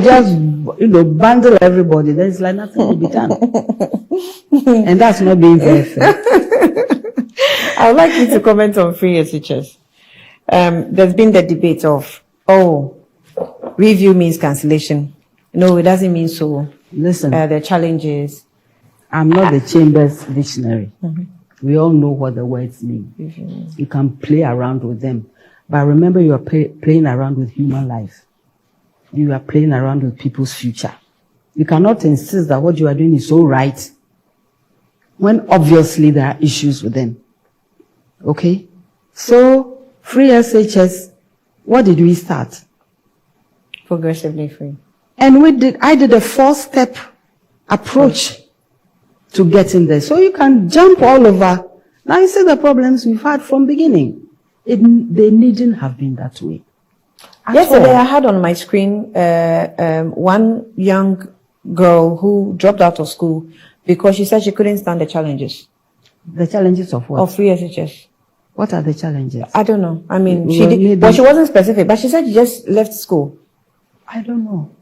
just, bundle everybody. There's like nothing to be done. And that's not being very fair. I would like you to comment on free SHS. There's been the debate of, review means cancellation. No, it doesn't mean so. Listen, the challenges. I'm not the Chambers Dictionary. We all know what the words mean. You can play around with them. But remember, you are playing around with human life. You are playing around with people's future. You cannot insist that what you are doing is so right when obviously there are issues with them. Okay? So, free SHS, what did we start? Progressively free. And I did a 4-step approach to getting there. So you can jump all over. Now you see the problems we've had from beginning. They needn't have been that way. Yesterday I had on my screen one young girl who dropped out of school because she said she couldn't stand the challenges. The challenges of what? Of free SHS. What are the challenges? I don't know. I mean, she wasn't specific, but she said she just left school. I don't know.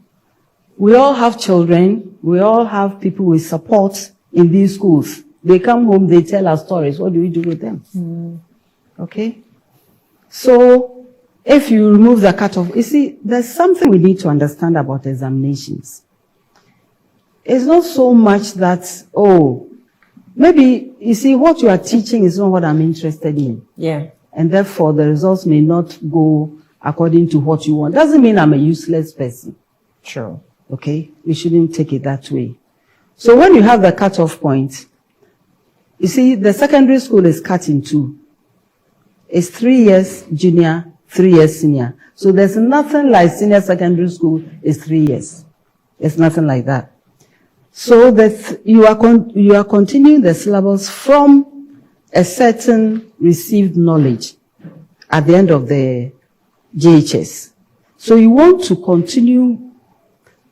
We all have children. We all have people with support in these schools. They come home, they tell us stories. What do we do with them? Okay? So, if you remove the cutoff, you see, there's something we need to understand about examinations. It's not so much that, maybe, you see, what you are teaching is not what I'm interested in. Yeah. And therefore, the results may not go according to what you want. Doesn't mean I'm a useless person. Sure. Okay? We shouldn't take it that way. So when you have the cutoff point, you see, the secondary school is cut in two. It's 3 years junior, 3 years senior. So there's nothing like senior secondary school is 3 years. It's nothing like that. So that you are continuing the syllabus from a certain received knowledge at the end of the JHS. So you want to continue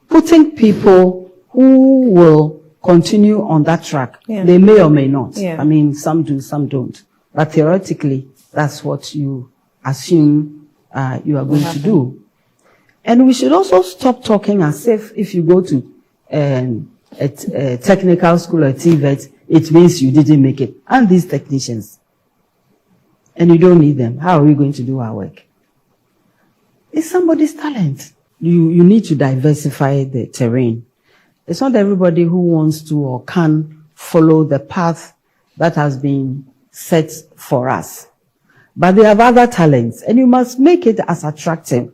putting people who will continue on that track. Yeah. They may or may not. Yeah. I mean, some do, some don't. But theoretically, that's what you assume you are going to do. And we should also stop talking as if you go to a technical school or TVET, it means you didn't make it. And these technicians. And you don't need them. How are we going to do our work? It's somebody's talent. You need to diversify the terrain. It's not everybody who wants to or can follow the path that has been set for us. But they have other talents, and you must make it as attractive.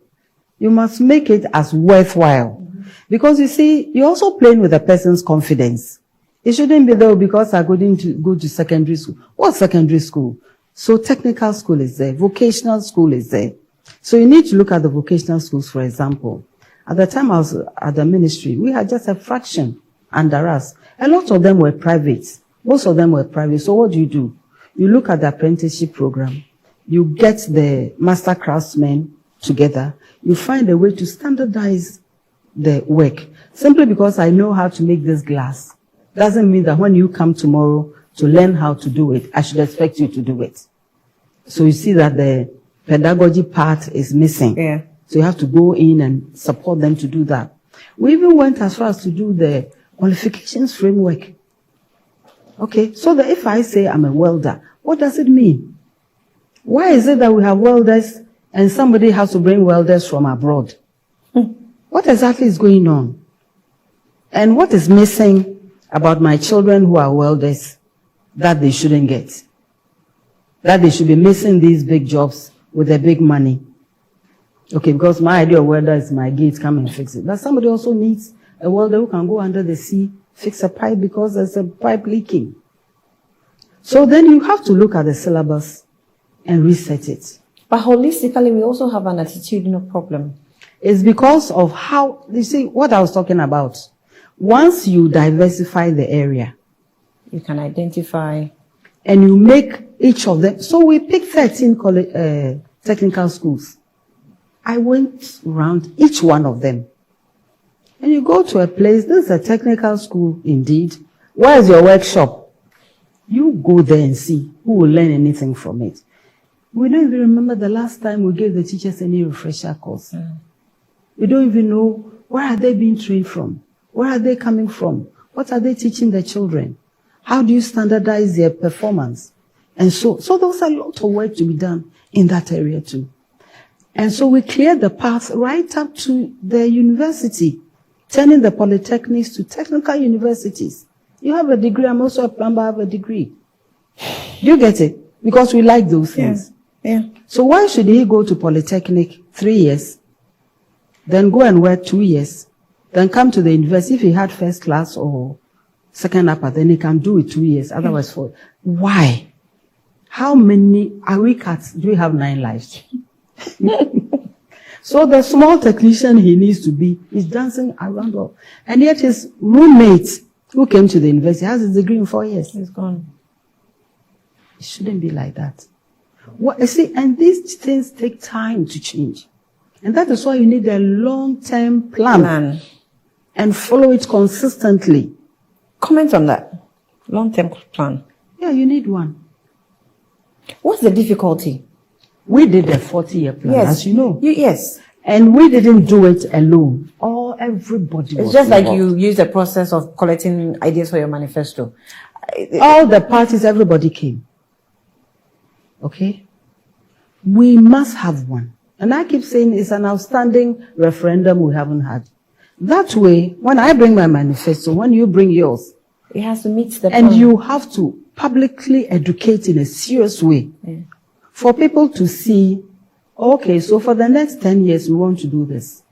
You must make it as worthwhile. Because you see, you're also playing with a person's confidence. It shouldn't be though because I'm going to go to secondary school. What secondary school? So technical school is there. Vocational school is there. So you need to look at the vocational schools, for example. At the time I was at the ministry, we had just a fraction under us. A lot of them were private. Most of them were private. So what do? You look at the apprenticeship program. You get the master craftsmen together. You find a way to standardize the work. Simply because I know how to make this glass doesn't mean that when you come tomorrow to learn how to do it, I should expect you to do it. So you see that the pedagogy part is missing. Yeah. So you have to go in and support them to do that. We even went as far as to do the qualifications framework. Okay, so that if I say I'm a welder, what does it mean? Why is it that we have welders and somebody has to bring welders from abroad? What exactly is going on? And what is missing about my children who are welders that they shouldn't get? That they should be missing these big jobs with the big money. Okay, because my idea of welder is my gate, come and fix it. But somebody also needs a welder who can go under the sea, fix a pipe because there's a pipe leaking. So then you have to look at the syllabus and reset it. But holistically, we also have an attitudinal problem. It's because of how, you see, what I was talking about. Once you diversify the area, you can identify. And you make each of them. So we picked 13 technical schools. I went around each one of them. And you go to a place, this is a technical school indeed. Where is your workshop? You go there and see who will learn anything from it. We don't even remember the last time we gave the teachers any refresher course. We don't even know Where are they being trained from? Where are they coming from? What are they teaching the children? How do you standardize their performance? And so there's a lot of work to be done in that area too. And so we cleared the path right up to the university, turning the polytechnics to technical universities. You have a degree, I'm also a plumber, I have a degree. Do you get it? Because we like those things. Yeah. So why should he go to polytechnic 3 years, then go and work 2 years, then come to the university? If he had first class or second upper, then he can do it 2 years, otherwise 4. Why? How many Awikats do we have 9 lives? So the small technician he needs to be is dancing around all. And yet his roommate who came to the university has his degree in 4 years. He's gone. It shouldn't be like that. What, you see, and these things take time to change. And that is why you need a long-term plan. And follow it consistently. Comment on that. Long-term plan. Yeah, you need one. What's the difficulty? We did a 40-year plan, Yes. as you know. Yes. And we didn't do it alone. Everybody was It's just involved. like you use the process of collecting ideas for your manifesto. All the parties, everybody came. Okay? We must have one. And I keep saying it's an outstanding referendum we haven't had. That way, when I bring my manifesto, when you bring yours, it has to meet the and plan. you have to publicly educate in a serious way for people to see, okay, so for the next 10 years, we want to do this.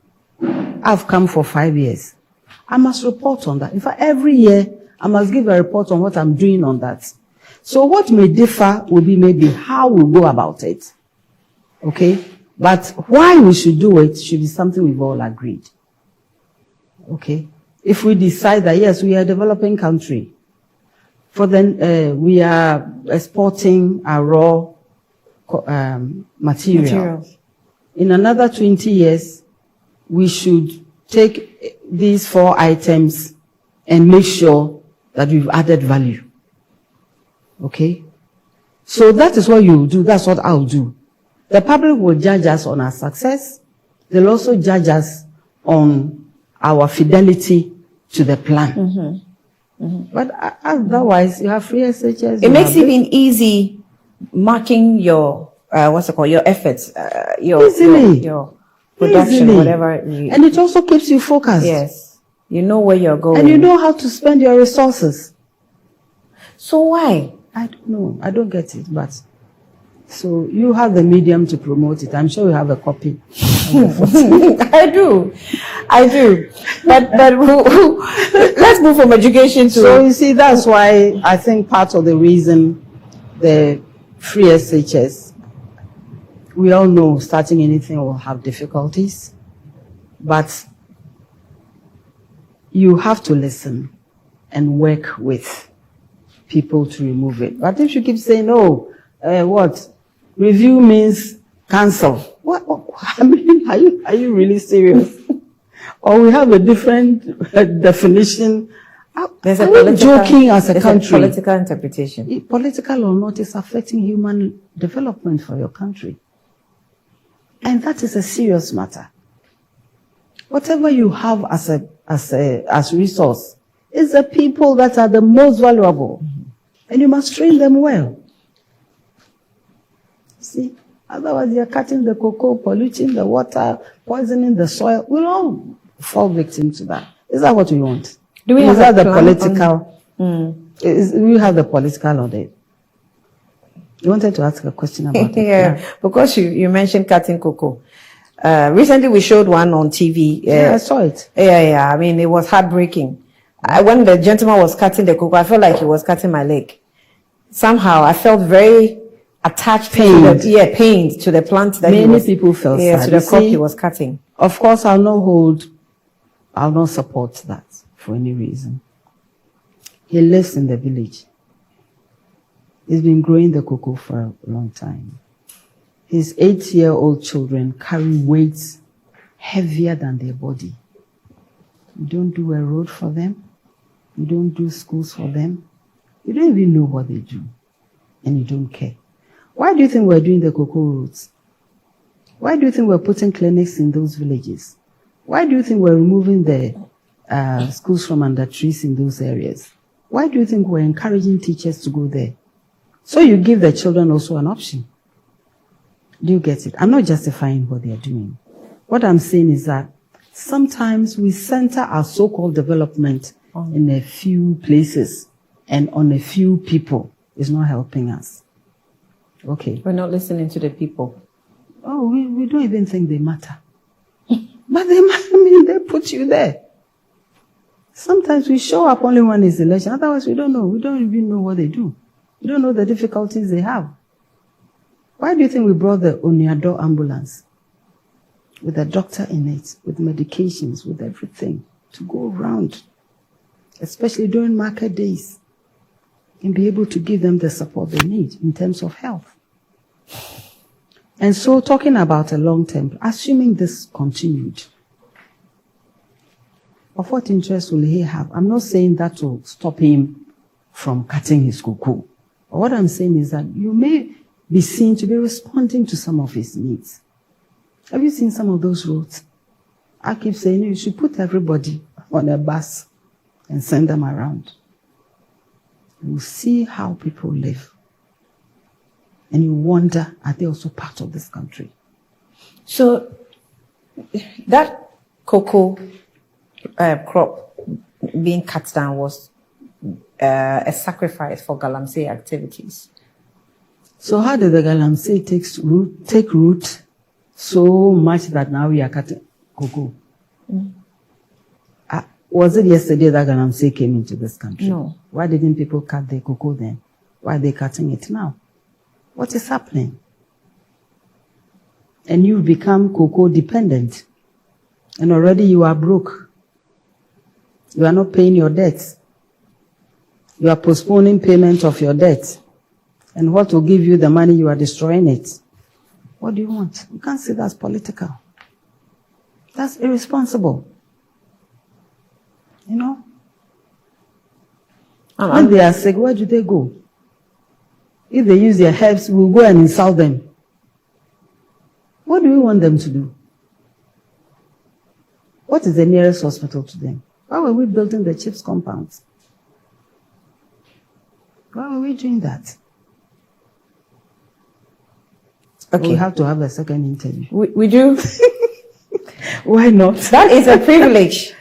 I've come for 5 years. I must report on that. In fact, every year, I must give a report on what I'm doing on that. So what may differ will be maybe how we go about it. Okay? But why we should do it should be something we've all agreed. Okay? If we decide that, yes, we are a developing country, for then we are exporting our raw materials. In another 20 years, we should take these 4 items and make sure that we've added value. Okay? So that is what you do. That's what I'll do. The public will judge us on our success. They'll also judge us on our fidelity to the plan. But otherwise, you have free SHS. It makes it even easy marking your, your efforts, your production, Easily. whatever. And it also keeps you focused. Yes. You know where you're going. And you know how to spend your resources. So why? I don't know. I don't get it, but so you have the medium to promote it. I'm sure you have a copy. I do. But let's move from education to... So you see, that's why I think part of the reason the free SHS, we all know starting anything will have difficulties, but you have to listen and work with people to remove it. But if you keep saying, oh, review means cancel. What? I mean, are you really serious? Or we have a different definition. There's are a we joking as a country? A political interpretation. Political or not, is affecting human development for your country. And that is a serious matter. Whatever you have as resource is the people that are the most valuable. And you must train them well. See? Otherwise, you're cutting the cocoa, polluting the water, poisoning the soil. We'll all fall victim to that. Is that what we want? Do we have the political? We have the political on it. You wanted to ask a question about it? Yeah, because you mentioned cutting cocoa. Recently, we showed one on TV. Yeah, I saw it. Yeah. I mean, it was heartbreaking. When the gentleman was cutting the cocoa, I felt like he was cutting my leg. Somehow, I felt very attached, pained to the plant that many people felt sad. To the crop he was cutting. Of course, I'll not support that for any reason. He lives in the village. He's been growing the cocoa for a long time. His 8-year-old children carry weights heavier than their body. You don't do a road for them. You don't do schools for them. You don't even know what they do. And you don't care. Why do you think we're doing the cocoa roads? Why do you think we're putting clinics in those villages? Why do you think we're removing the schools from under trees in those areas? Why do you think we're encouraging teachers to go there? So you give the children also an option. Do you get it? I'm not justifying what they're doing. What I'm saying is that sometimes we center our so-called development in a few places and on a few people. It's not helping us. Okay. We're not listening to the people. Oh, we don't even think they matter. But they matter. I mean, they put you there. Sometimes we show up only when it's election. Otherwise, we don't know. We don't even know what they do. We don't know the difficulties they have. Why do you think we brought the Oniado ambulance? With a doctor in it, with medications, with everything, to go around, especially during market days, and be able to give them the support they need in terms of health. And so, talking about a long term, assuming this continued, of what interest will he have? I'm not saying that will stop him from cutting his cocoa. But what I'm saying is that you may be seen to be responding to some of his needs. Have you seen some of those roads? I keep saying you should put everybody on a bus and send them around. You will see how people live. And you wonder, are they also part of this country? So, that cocoa crop being cut down was a sacrifice for galamsey activities. So how did the galamsey take root so much that now we are cutting cocoa? Was it yesterday that galamsey came into this country? No. Why didn't people cut their cocoa then? Why are they cutting it now? What is happening? And you've become cocoa dependent. And already you are broke. You are not paying your debts. You are postponing payment of your debt. And what will give you the money, you are destroying it. What do you want? You can't say that's political. That's irresponsible. You know? When they are sick, where do they go? If they use their herbs, we'll go and insult them. What do we want them to do? What is the nearest hospital to them? Why were we building the CHIPS compounds? Why were we doing that? Okay. We have to have a second interview. We do. Why not? That is a privilege.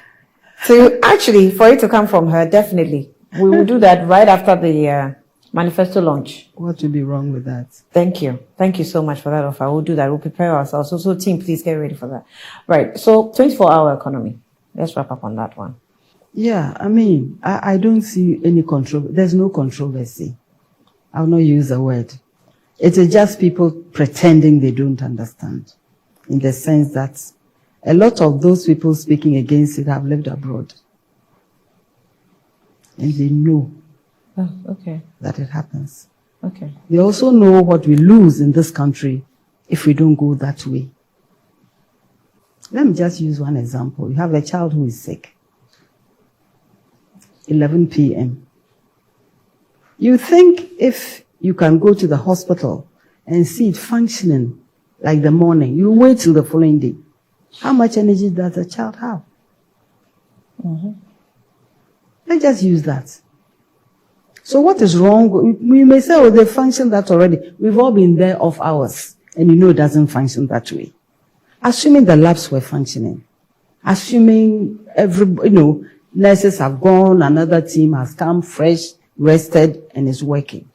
So actually, for it to come from her, definitely. We will do that right after the manifesto launch. What would be wrong with that? Thank you. Thank you so much for that offer. We'll do that. We'll prepare ourselves. So team, please get ready for that. Right. So 24-hour economy. Let's wrap up on that one. Yeah, I mean, I don't see any controversy. There's no controversy. I'll not use the word. It is just people pretending they don't understand, in the sense that a lot of those people speaking against it have lived abroad. And they know that it happens. Okay. They also know what we lose in this country if we don't go that way. Let me just use one example. You have a child who is sick. 11 p.m. You think if you can go to the hospital and see it functioning like the morning, you wait till the following day. How much energy does a child have? Let's just use that. So what is wrong? We may say, oh, they function that already. We've all been there off hours, and you know it doesn't function that way. Assuming the labs were functioning, assuming nurses have gone, another team has come fresh, rested, and is working.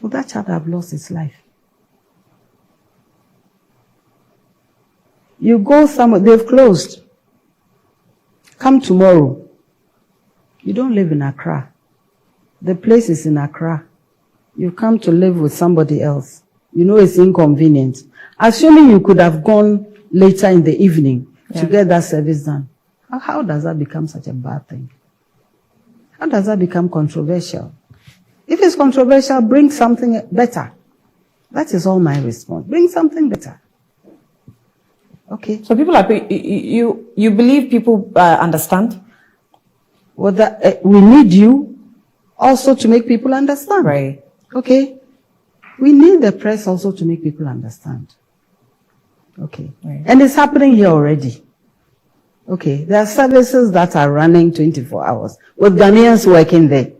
Well, that child have lost his life. You go somewhere, they've closed. Come tomorrow. You don't live in Accra. The place is in Accra. You come to live with somebody else. You know it's inconvenient. Assuming you could have gone later in the evening to get that service done. How does that become such a bad thing? How does that become controversial? If it's controversial, bring something better. That is all my response. Bring something better. Okay. So people are, you believe people understand? Well, we need you also to make people understand. Right. Okay. We need the press also to make people understand. Okay. Right. And it's happening here already. Okay, there are services that are running 24 hours with Ghanaians working there.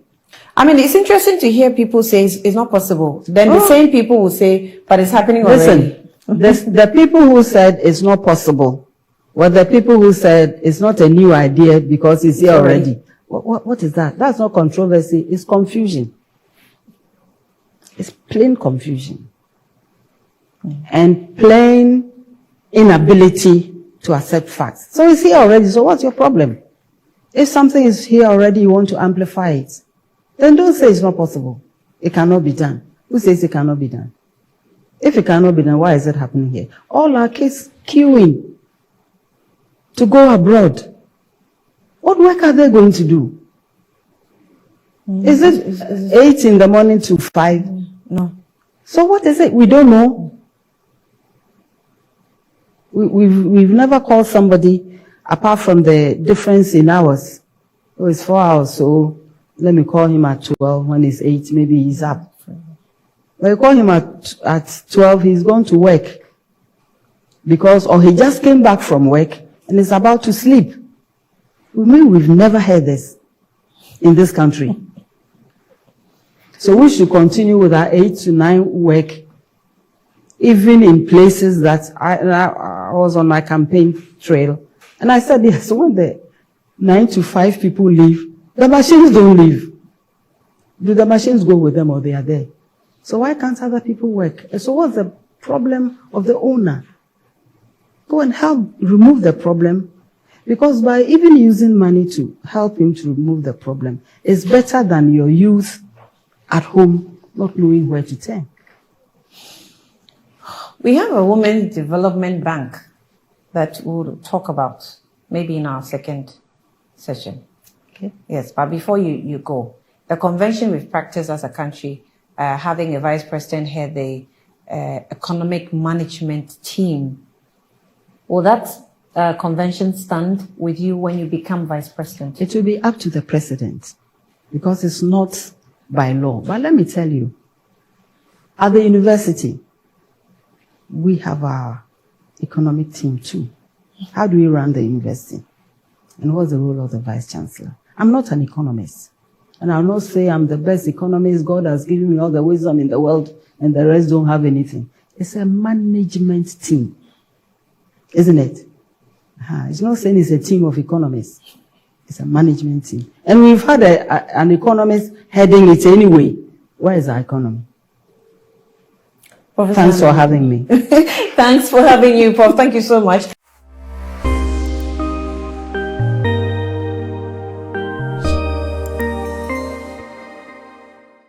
I mean, it's interesting to hear people say it's not possible. Then the same people will say, but it's happening already. Listen, the people who said it's not possible were the people who said it's not a new idea because it's here already. What is that? That's not controversy. It's confusion. It's plain confusion. And plain inability to accept facts. So it's here already. So what's your problem? If something is here already, you want to amplify it, then don't say it's not possible. It cannot be done. Who says it cannot be done? If it cannot be done, why is it happening here? All our kids queuing to go abroad. What work are they going to do? Is it 8 in the morning to 5? No. So what is it? We don't know. We've never called somebody apart from the difference in hours. Oh, it's 4 hours, so let me call him at 12. When it's 8, maybe he's up. When you call him at 12, he's going to work. Or he just came back from work and is about to sleep. We've never heard this in this country. So we should continue with our 8 to 9 work, even in places that I was on my campaign trail. And I said, yes, when the 9 to 5 people leave, the machines don't leave. Do the machines go with them or they are there? So why can't other people work? And so what's the problem of the owner? Go and help remove the problem. Because by even using money to help him to remove the problem, it's better than your youth at home not knowing where to turn. We have a women's development bank that we'll talk about maybe in our second session. Okay. Yes, but before you go, the convention we've practiced as a country, having a vice president head the economic management team, will that convention stand with you when you become vice president? It will be up to the president because it's not by law. But let me tell you, at the university, we have our economic team too. How do we run the university? And what's the role of the vice chancellor? I'm not an economist. And I'll not say I'm the best economist. God has given me all the wisdom in the world and the rest don't have anything. It's a management team. Isn't it? It's not saying it's a team of economists. It's a management team. And we've had an economist heading it anyway. Where is our economy? Professor, thanks for having me. Thanks for having you, Prof. Thank you so much.